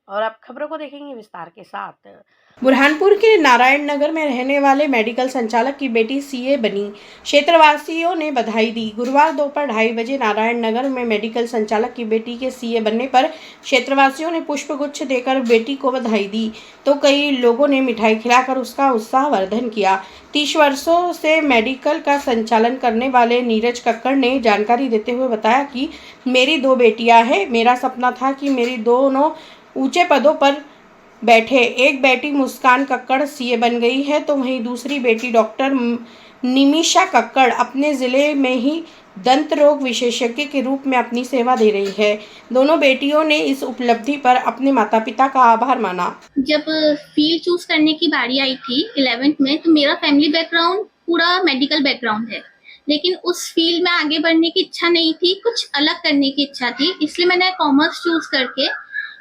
और अब खबरों को देखेंगे विस्तार के साथ। बुरहानपुर के नारायण नगर में रहने वाले मेडिकल संचालक की बेटी सीए बनी, क्षेत्रवासियों ने बधाई दी। गुरुवार दोपहर 2:30 बजे नारायण नगर में मेडिकल संचालक की बेटी के सीए बनने पर क्षेत्रवासियों ने पुष्पगुच्छ देकर बेटी को बधाई दी, तो कई लोगों ने मिठाई खिलाकर उसका उत्साहवर्धन किया। 30 वर्षों से मेडिकल का संचालन करने वाले नीरज कक्कड़ ने जानकारी देते हुए बताया कि मेरी 2 बेटियां हैं। मेरा सपना था कि मेरी दोनों ऊंचे पदों पर बैठे। एक बेटी मुस्कान कक्कड़ सीए बन गई है, तो वहीं दूसरी बेटी डॉक्टर निमिषा कक्कड़ अपने जिले में ही दंत रोग विशेषज्ञ के रूप में अपनी सेवा दे रही है। दोनों बेटियों ने इस उपलब्धि पर अपने माता पिता का आभार माना। जब फील्ड चूज करने की बारी आई थी 11th में, तो मेरा फैमिली बैकग्राउंड पूरा मेडिकल बैकग्राउंड है, लेकिन उस फील्ड में आगे बढ़ने की इच्छा नहीं थी, कुछ अलग करने की इच्छा थी। इसलिए मैंने कॉमर्स चूज करके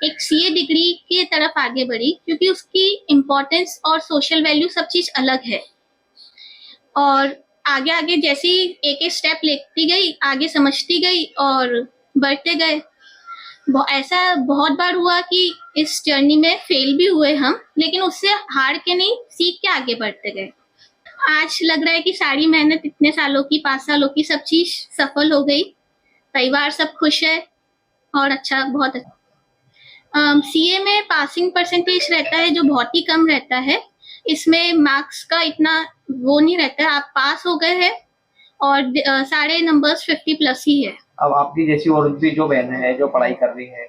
एक सीए डिग्री की तरफ आगे बढ़ी, क्योंकि उसकी इम्पोर्टेंस और सोशल वैल्यू सब चीज अलग है। और आगे आगे जैसे ही एक एक स्टेप लेती गई, आगे समझती गई और बढ़ते गए। ऐसा बहुत बार हुआ कि इस जर्नी में फेल भी हुए हम, लेकिन उससे हार के नहीं, सीख के आगे बढ़ते गए। आज लग रहा है कि सारी मेहनत इतने सालों की, 5 सालों की, सब चीज सफल हो गई। परिवार सब खुश है और अच्छा, बहुत अच्छा। सीए में पासिंग परसेंटेज रहता है जो बहुत ही कम रहता है। इसमें मार्क्स का इतना वो नहीं रहता है, आप पास हो गए हैं और सारे नंबर्स 50+ ही है। अब आपकी जैसी और भी जो बहनें हैं जो पढ़ाई कर रही है,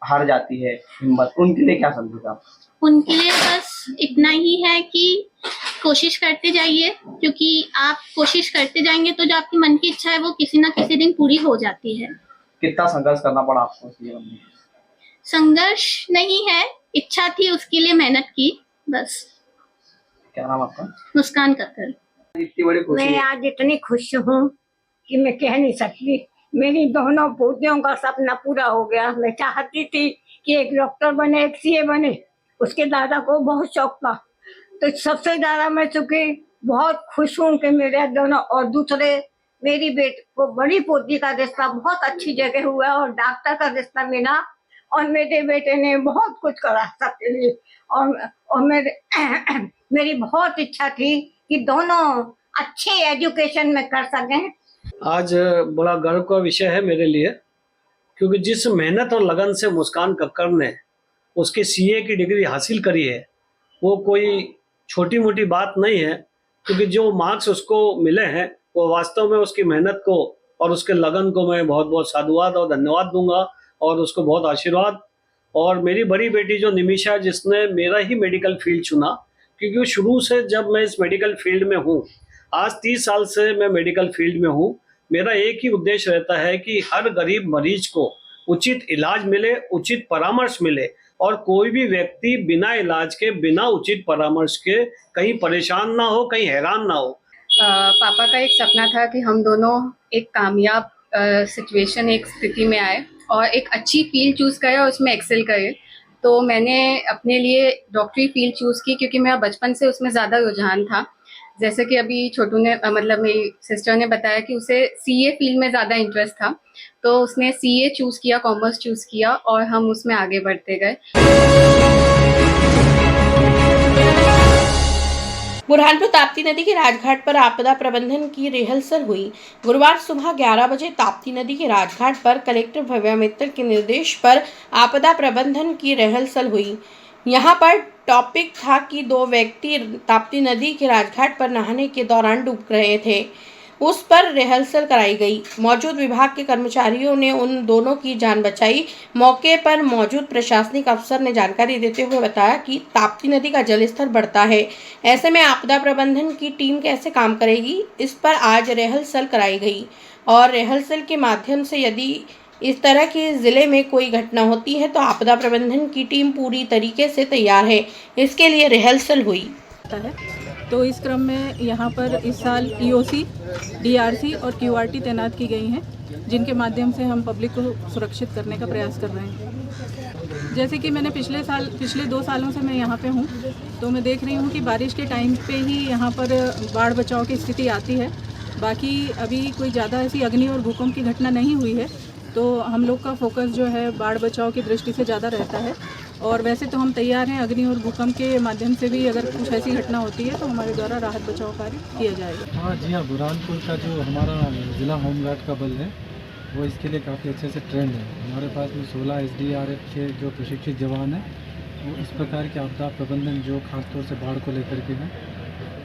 हार जाती है हिम्मत, उनके लिए क्या संदेश आप? उनके लिए बस इतना ही है कि कोशिश करते जाइए, क्योंकि आप कोशिश करते जाएंगे तो जो आपकी मन की इच्छा है वो किसी ना किसी दिन पूरी हो जाती है। कितना संघर्ष करना पड़ा आपको इस जीवन में? संघर्ष नहीं है, इच्छा थी, उसके लिए मेहनत की, बस। क्या नाम आपका? मुस्कान कक्कड़। इतनी बड़ी खुशी मैं आज इतनी खुश हूँ कि मैं कह नहीं सकती। मेरी दोनों पोतियों का सपना पूरा हो गया। मैं चाहती थी कि एक डॉक्टर बने, एक सीए बने। उसके दादा को बहुत शौक था, तो सबसे ज्यादा मैं चूंकि बहुत खुश हूँ कि मेरे दोनों, और दूसरे मेरी बेटी को, बड़ी पोती का रिश्ता बहुत अच्छी जगह हुआ और डॉक्टर का रिश्ता मिला, और मेरे बेटे ने बहुत कुछ करा सबके लिए। और मेरी बहुत इच्छा थी कि दोनों अच्छे एजुकेशन में कर सकें। आज बड़ा गर्व का विषय है मेरे लिए, क्योंकि जिस मेहनत और लगन से मुस्कान कक्कड़ ने उसकी सीए की डिग्री हासिल करी है, वो कोई छोटी मोटी बात नहीं है। क्योंकि जो मार्क्स उसको मिले हैं वो वास्तव में उसकी मेहनत को और उसके लगन को मैं बहुत बहुत साधुवाद और धन्यवाद दूंगा, और उसको बहुत आशीर्वाद। और मेरी बड़ी बेटी जो निमिषा, जिसने मेरा ही मेडिकल फील्ड चुना, क्योंकि शुरू से जब मैं इस मेडिकल फील्ड में हूँ, आज 30 साल से मैं मेडिकल फील्ड में हूँ, मेरा एक ही उद्देश्य रहता है कि हर गरीब मरीज को उचित इलाज मिले, उचित परामर्श मिले, और कोई भी व्यक्ति बिना इलाज के, बिना उचित परामर्श के कहीं परेशान ना हो, कहीं हैरान ना हो। पापा का एक सपना था कि हम दोनों एक कामयाब सिचुएशन, एक स्थिति में आए और एक अच्छी फील्ड चूज़ करे और उसमें एक्सेल करे। तो मैंने अपने लिए डॉक्टरी फील्ड चूज़ की, क्योंकि मेरा बचपन से उसमें ज़्यादा रुझान था। जैसे कि अभी छोटू ने, मतलब मेरी सिस्टर ने बताया कि उसे सीए फील्ड में ज़्यादा इंटरेस्ट था, तो उसने सीए चूज़ किया, कॉमर्स चूज़ किया, और हम उसमें आगे बढ़ते गए। बुरहानपुर ताप्ती नदी के राजघाट पर आपदा प्रबंधन की रिहर्सल हुई। गुरुवार सुबह 11 बजे ताप्ती नदी के राजघाट पर कलेक्टर भव्या मित्तल के निर्देश पर आपदा प्रबंधन की रिहर्सल हुई। यहाँ पर टॉपिक था कि 2 व्यक्ति ताप्ती नदी के राजघाट पर नहाने के दौरान डूब रहे थे, उस पर रिहर्सल कराई गई। मौजूद विभाग के कर्मचारियों ने उन दोनों की जान बचाई। मौके पर मौजूद प्रशासनिक अफसर ने जानकारी देते हुए बताया कि ताप्ती नदी का जलस्तर बढ़ता है, ऐसे में आपदा प्रबंधन की टीम कैसे काम करेगी, इस पर आज रिहर्सल कराई गई। और रिहर्सल के माध्यम से यदि इस तरह के ज़िले में कोई घटना होती है तो आपदा प्रबंधन की टीम पूरी तरीके से तैयार है, इसके लिए रिहर्सल हुई है। तो इस क्रम में यहाँ पर इस साल ईओसी, डीआरसी और क्यूआरटी तैनात की गई हैं, जिनके माध्यम से हम पब्लिक को सुरक्षित करने का प्रयास कर रहे हैं। जैसे कि मैंने पिछले 2 सालों से मैं यहाँ पे हूँ, तो मैं देख रही हूँ कि बारिश के टाइम पे ही यहाँ पर बाढ़ बचाव की स्थिति आती है। बाकी अभी कोई ज़्यादा ऐसी अग्नि और भूकंप की घटना नहीं हुई है, तो हम लोग का फोकस जो है बाढ़ बचाव की दृष्टि से ज़्यादा रहता है। और वैसे तो हम तैयार हैं, अग्नि और भूकंप के माध्यम से भी अगर कुछ ऐसी घटना होती है तो हमारे द्वारा राहत बचाव कार्य किया जाएगा। हाँ जी हाँ, बुरहानपुर का जो हमारा ज़िला होमगार्ड का बल है वो इसके लिए काफ़ी अच्छे से ट्रेंड है। हमारे पास में 16 SDRF के जो प्रशिक्षित जवान हैं वो इस प्रकार के आपदा प्रबंधन जो खासतौर से बाढ़ को लेकर के हैं,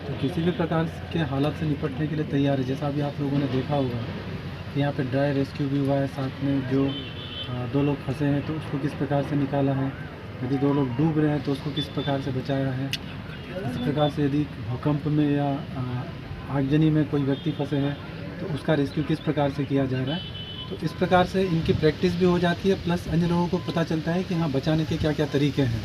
तो किसी भी प्रकार के हालात से निपटने के लिए तैयार है। जैसा अभी आप लोगों ने देखा होगा कि यहाँ पे ड्राई रेस्क्यू भी हुआ है, साथ में जो 2 लोग फंसे हैं तो उसको किस प्रकार से निकाला है, यदि 2 लोग डूब रहे हैं तो उसको किस प्रकार से बचाया है। इस प्रकार से यदि भूकंप में या आगजनी में कोई व्यक्ति फंसे हैं तो उसका रेस्क्यू किस प्रकार से किया जा रहा है, तो इस प्रकार से इनकी प्रैक्टिस भी हो जाती है, प्लस अन्य लोगों को पता चलता है कि हाँ बचाने के क्या क्या तरीके हैं।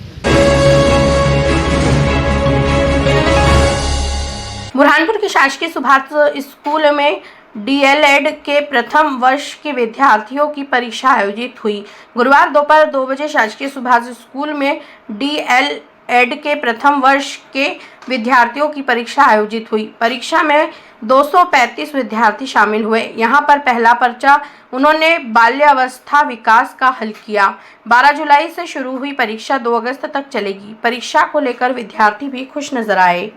बुरहानपुर के शासकीय सुभाष स्कूल में DLED के प्रथम वर्ष के विद्यार्थियों की परीक्षा आयोजित हुई। गुरुवार दोपहर 2 बजे शासकीय सुभाष स्कूल में DLED के प्रथम वर्ष के विद्यार्थियों की परीक्षा आयोजित हुई। परीक्षा में 235 विद्यार्थी शामिल हुए। यहां पर पहला पर्चा उन्होंने बाल्यावस्था विकास का हल किया। 12 जुलाई से शुरू हुई परीक्षा 2 अगस्त तक चलेगी। परीक्षा को लेकर विद्यार्थी भी खुश नजर आए।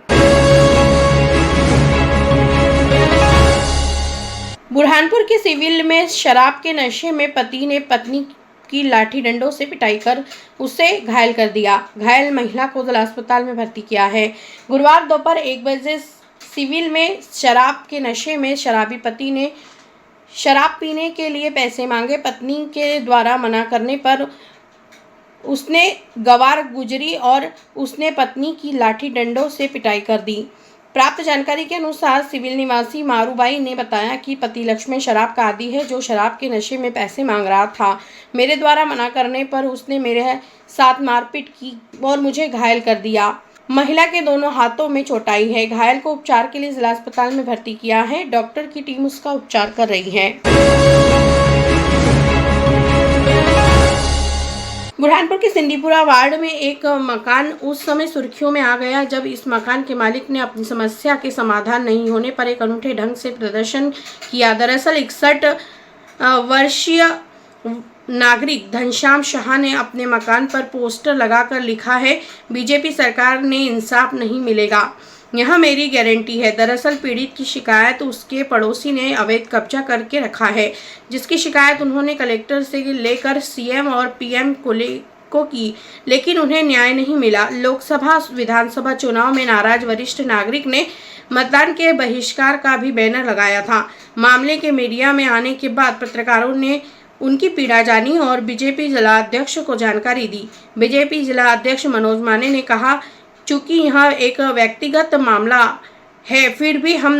बुरहानपुर के सिविल में शराब के नशे में पति ने पत्नी की लाठी डंडों से पिटाई कर उसे घायल कर दिया। घायल महिला को जिला अस्पताल में भर्ती किया है। गुरुवार दोपहर 1 बजे सिविल में शराब के नशे में शराबी पति ने शराब पीने के लिए पैसे मांगे। पत्नी के द्वारा मना करने पर उसने गवार गुजरी और उसने पत्नी की लाठी डंडों से पिटाई कर दी। प्राप्त जानकारी के अनुसार सिविल निवासी मारूबाई ने बताया कि पति लक्ष्मण शराब का आदी है, जो शराब के नशे में पैसे मांग रहा था। मेरे द्वारा मना करने पर उसने मेरे साथ मारपीट की और मुझे घायल कर दिया। महिला के दोनों हाथों में चोट आई है। घायल को उपचार के लिए जिला अस्पताल में भर्ती किया है। डॉक्टर की टीम उसका उपचार कर रही है। बुरहानपुर के सिंदीपुरा वार्ड में एक मकान उस समय सुर्खियों में आ गया जब इस मकान के मालिक ने अपनी समस्या के समाधान नहीं होने पर एक अनूठे ढंग से प्रदर्शन किया। दरअसल 61 वर्षीय नागरिक घनश्याम शाह ने अपने मकान पर पोस्टर लगाकर लिखा है, बीजेपी सरकार ने इंसाफ नहीं मिलेगा, यह मेरी गारंटी है। दरअसल पीड़ित की शिकायत उसके पड़ोसी ने अवैध कब्जा करके रखा है, जिसकी शिकायत उन्होंने कलेक्टर से लेकर CM और PM को की, लेकिन उन्हें न्याय नहीं मिला। लोकसभा विधानसभा चुनाव में नाराज वरिष्ठ नागरिक ने मतदान के बहिष्कार का भी बैनर लगाया था। मामले के मीडिया में आने के बाद पत्रकारों ने उनकी पीड़ा जानी और बीजेपी जिला अध्यक्ष को जानकारी दी। बीजेपी जिला अध्यक्ष मनोज माने ने कहा, चूंकि यह एक व्यक्तिगत मामला है, फिर भी हम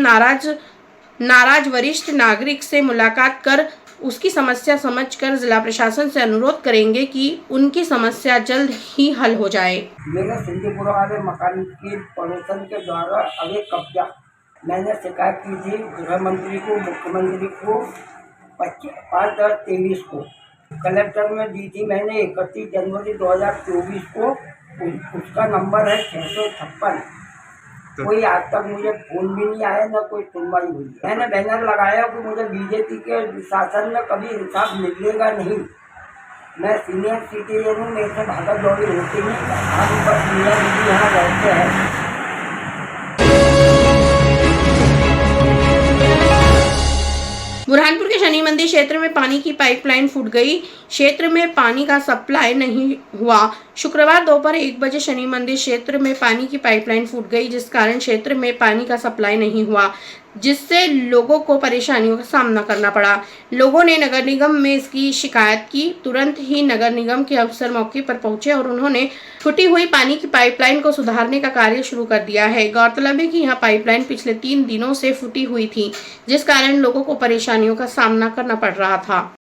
नाराज वरिष्ठ नागरिक से मुलाकात कर उसकी समस्या समझकर जिला प्रशासन से अनुरोध करेंगे कि उनकी समस्या जल्द ही हल हो जाए। मेरे सिंदीपुरा वाले मकान की पड़ोसन के द्वारा अवैध कब्जा, मैंने शिकायत की थी गृह मंत्री को, मुख्यमंत्री को 5/10/23 को कलेक्टर में दी थी। मैंने 31 जनवरी 2024 को उसका नंबर है 656। कोई आज तक मुझे फोन भी नहीं आया, न कोई सुनवाई हुई। मैंने बैनर लगाया कि मुझे बीजेपी के शासन में कभी इंसाफ मिलेगा नहीं। मैं सीनियर सिटीजन हूँ, मेरे से भागा दौड़ी होती नहीं। हम ऊपर सीनियर दीदी यहाँ रहते हैं। बुरहानपुर के शनि मंदिर क्षेत्र में पानी की पाइपलाइन फूट गई। क्षेत्र में पानी का सप्लाई नहीं हुआ। शुक्रवार दोपहर 1 बजे शनि मंदिर क्षेत्र में पानी की पाइपलाइन फूट गई, जिस कारण क्षेत्र में पानी का सप्लाई नहीं हुआ, जिससे लोगों को परेशानियों का सामना करना पड़ा। लोगों ने नगर निगम में इसकी शिकायत की। तुरंत ही नगर निगम के अफसर मौके पर पहुंचे और उन्होंने फूटी हुई पानी की पाइपलाइन को सुधारने का कार्य शुरू कर दिया है। गौरतलब है कि यह पाइपलाइन पिछले 3 दिनों से फूटी हुई थी, जिस कारण लोगों को परेशानियों का सामना करना पड़ रहा था।